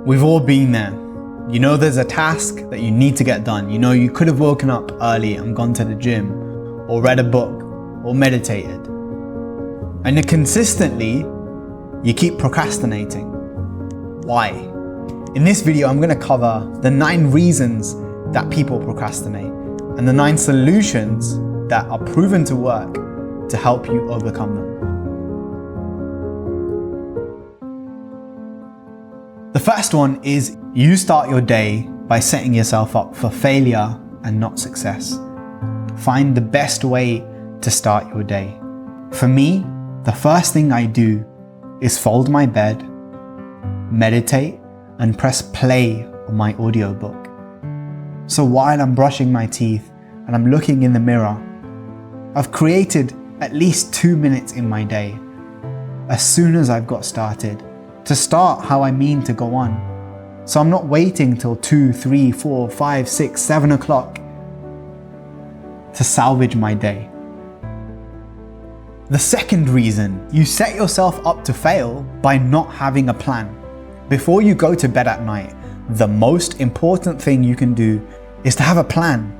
We've all been there. You know there's a task that you need to get done. You know you could have woken up early and gone to the gym, or read a book, or meditated. And then consistently, you keep procrastinating. Why? In this video, I'm going to cover the 9 reasons that people procrastinate and the 9 solutions that are proven to work to help you overcome them. The first one is you start your day by setting yourself up for failure and not success. Find the best way to start your day. For me, the first thing I do is fold my bed, meditate, and press play on my audiobook. So while I'm brushing my teeth and I'm looking in the mirror, I've created at least 2 minutes in my day, as soon as I've got started, to start how I mean to go on. So I'm not waiting till 2, 3, 4, 5, 6, 7 o'clock to salvage my day. The second reason, you set yourself up to fail by not having a plan. Before you go to bed at night, the most important thing you can do is to have a plan.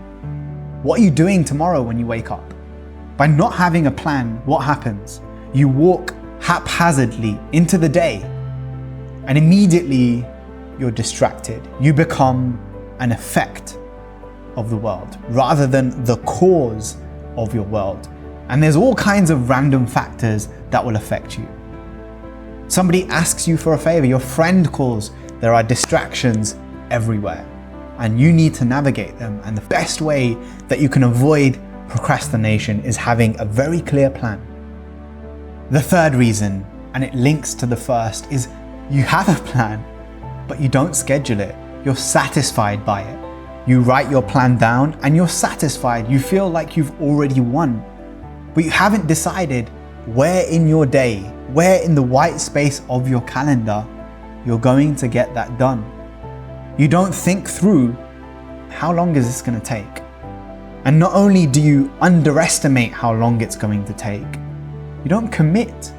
What are you doing tomorrow when you wake up? By not having a plan, what happens? You walk haphazardly into the day, and immediately you're distracted. You become an effect of the world rather than the cause of your world. And there's all kinds of random factors that will affect you. Somebody asks you for a favor, your friend calls, there are distractions everywhere, and you need to navigate them. And the best way that you can avoid procrastination is having a very clear plan. The third reason, and it links to the first, is you have a plan, but you don't schedule it. You're satisfied by it. You write your plan down and you're satisfied. You feel like you've already won, but you haven't decided where in your day, where in the white space of your calendar, you're going to get that done. You don't think through, how long is this going to take? And not only do you underestimate how long it's going to take, you don't commit.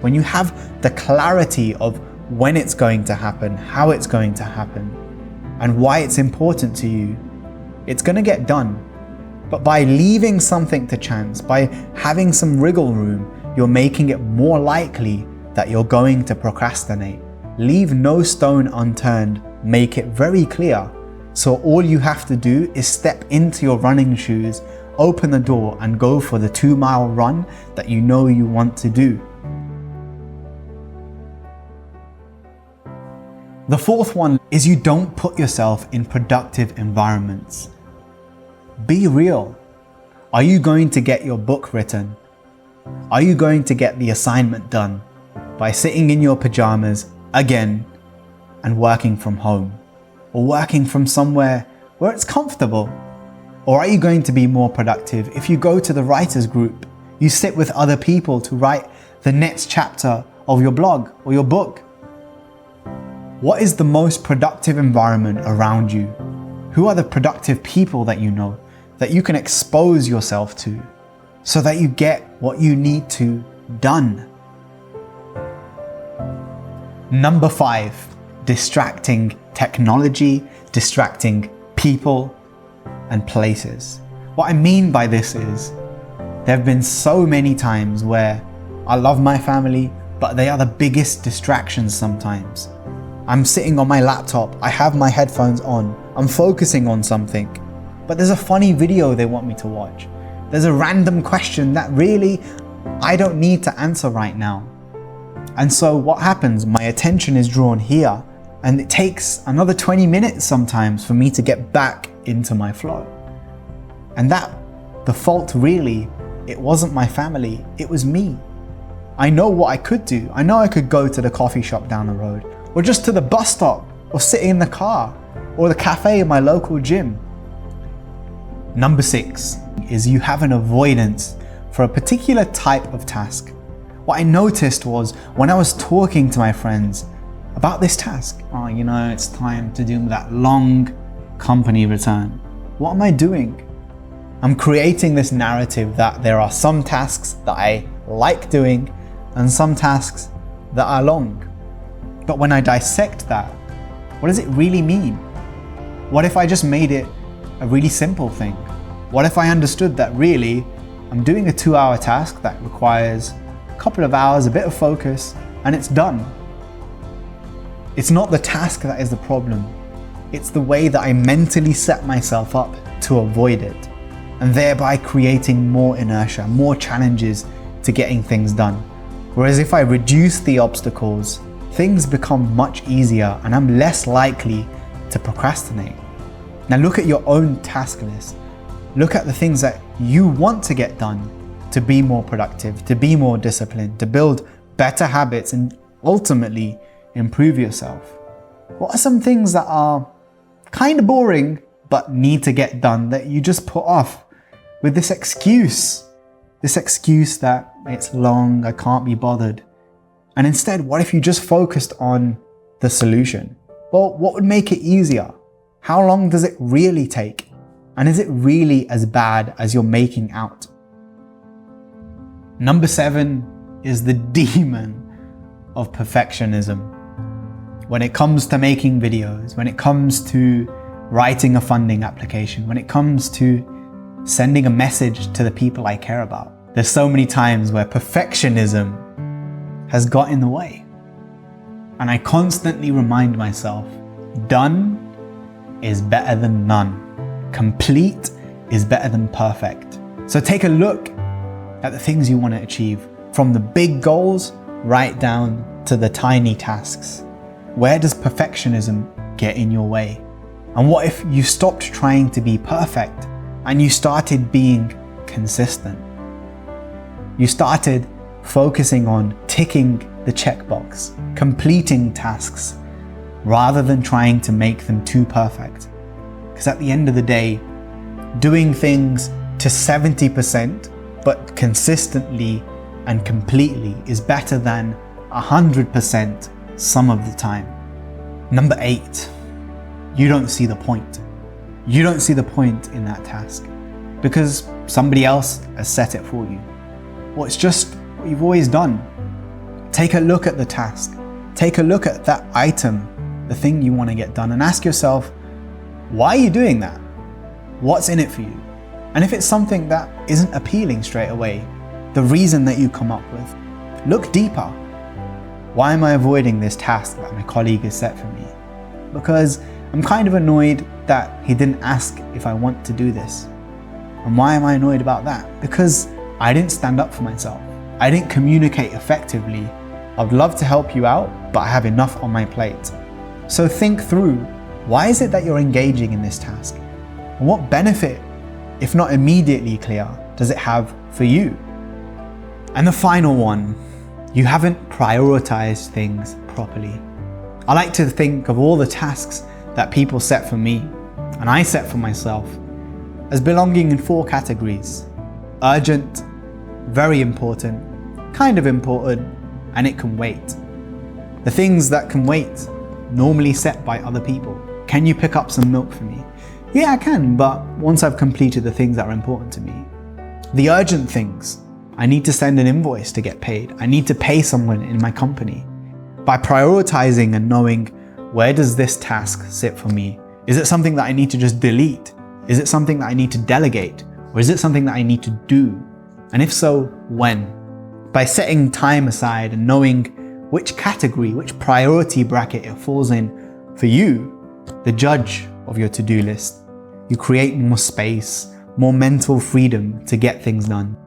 When you have the clarity of when it's going to happen, how it's going to happen, and why it's important to you, it's going to get done. But by leaving something to chance, by having some wriggle room, you're making it more likely that you're going to procrastinate. Leave no stone unturned, make it very clear. So all you have to do is step into your running shoes, open the door, and go for the 2-mile run that you know you want to do. The fourth one is you don't put yourself in productive environments. Be real. Are you going to get your book written? Are you going to get the assignment done by sitting in your pajamas again and working from home, or working from somewhere where it's comfortable? Or are you going to be more productive if you go to the writers group, you sit with other people to write the next chapter of your blog or your book? What is the most productive environment around you? Who are the productive people that you know, that you can expose yourself to, so that you get what you need to done? Number 5, distracting technology, distracting people and places. What I mean by this is, there have been so many times where I love my family, but they are the biggest distractions sometimes. I'm sitting on my laptop, I have my headphones on, I'm focusing on something, but there's a funny video they want me to watch. There's a random question that really I don't need to answer right now. And so what happens? My attention is drawn here, and it takes another 20 minutes sometimes for me to get back into my flow. And the fault really, it wasn't my family, it was me. I know what I could do. I know I could go to the coffee shop down the road, or just to the bus stop, or sit in the car, or the cafe in my local gym. Number 6 is you have an avoidance for a particular type of task. What I noticed was when I was talking to my friends about this task, it's time to do that long company return. What am I doing? I'm creating this narrative that there are some tasks that I like doing and some tasks that are long. But when I dissect that, What does it really mean? What if I just made it a really simple thing? What if I understood that really I'm doing a 2-hour task that requires a couple of hours, a bit of focus, and it's done? It's not the task that is the problem. It's the way that I mentally set myself up to avoid it, and thereby creating more inertia, more challenges to getting things done. Whereas if I reduce the obstacles, things become much easier and I'm less likely to procrastinate. Now look at your own task list. Look at the things that you want to get done to be more productive, to be more disciplined, to build better habits and ultimately improve yourself. What are some things that are kind of boring but need to get done that you just put off with this excuse that it's long, I can't be bothered? And instead, what if you just focused on the solution? Well, what would make it easier? How long does it really take? And is it really as bad as you're making out? Number 7 is the demon of perfectionism. When it comes to making videos, when it comes to writing a funding application, when it comes to sending a message to the people I care about, there's so many times where perfectionism has got in the way. And I constantly remind myself, done is better than none. Complete is better than perfect. So take a look at the things you want to achieve, from the big goals right down to the tiny tasks. Where does perfectionism get in your way? And what if you stopped trying to be perfect and you started being consistent? You started focusing on ticking the checkbox, completing tasks, rather than trying to make them too perfect. Because at the end of the day, doing things to 70% but consistently and completely is better than 100% some of the time. Number 8, you don't see the point. You don't see the point in that task because somebody else has set it for you. Well, it's just what you've always done. Take a look at the task. Take a look at that item, the thing you want to get done, and ask yourself, why are you doing that? What's in it for you? And if it's something that isn't appealing straight away, the reason that you come up with, look deeper. Why am I avoiding this task that my colleague has set for me? Because I'm kind of annoyed that he didn't ask if I want to do this. And why am I annoyed about that? Because I didn't stand up for myself. I didn't communicate effectively. I'd love to help you out, but I have enough on my plate. So think through, why is it that you're engaging in this task? And what benefit, if not immediately clear, does it have for you? And the final one, you haven't prioritized things properly. I like to think of all the tasks that people set for me, and I set for myself, as belonging in 4 categories: urgent, very important, kind of important, and it can wait. The things that can wait, normally set by other people. Can you pick up some milk for me? Yeah, I can, but once I've completed the things that are important to me. The urgent things, I need to send an invoice to get paid. I need to pay someone in my company. By prioritizing and knowing, where does this task sit for me? Is it something that I need to just delete? Is it something that I need to delegate? Or is it something that I need to do? And if so, when? By setting time aside and knowing which category, which priority bracket it falls in for you, the judge of your to-do list, you create more space, more mental freedom to get things done.